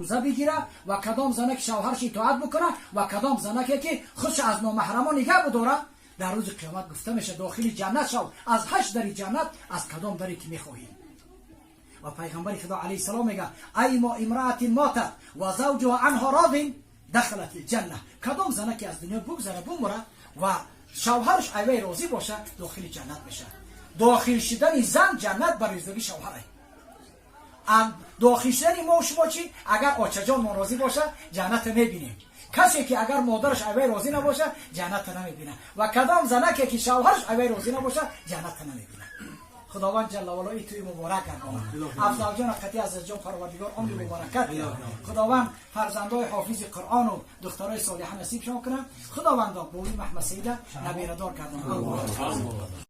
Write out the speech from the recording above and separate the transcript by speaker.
Speaker 1: روزه بگیره و کدام زنه که شوهرش اطاعت بکنه و کدام زنه که خودش از نامحرمان نگه بداره، در روز قیامت گفته میشه داخل جنت شو از 8 در جنت از کدام دری که میخواهید. و پیغمبر خدا علیه السلام میگه ای ما امرأة ماتت و زوجها عنها راض دخلت الجنه. کدام زنه که از دنیا بگذره بمره و شوهرش اوی راضی باشه داخل جنت میشه. داخل شدن زن جنت برای شوهره. داخل شدن ما و شما چی؟ اگر آچه جان ناراضی باشه جنت میبینیم. کسی که اگر مادرش اوی راضی نباشه جنت نمیبینه و کدام زنه که شوهرش اوی راضی نباشه جنت نمیبینه. خداوند جل و علا توی مبارک گرداند. افضل جان قطعی از جان پروردگار عمر مبارکت بیاره. خداوند فرزندای حافظ قرآن و دخترای صالحه نصیب شما کنه. خداوند با محمد سید نبیره دار گرداند.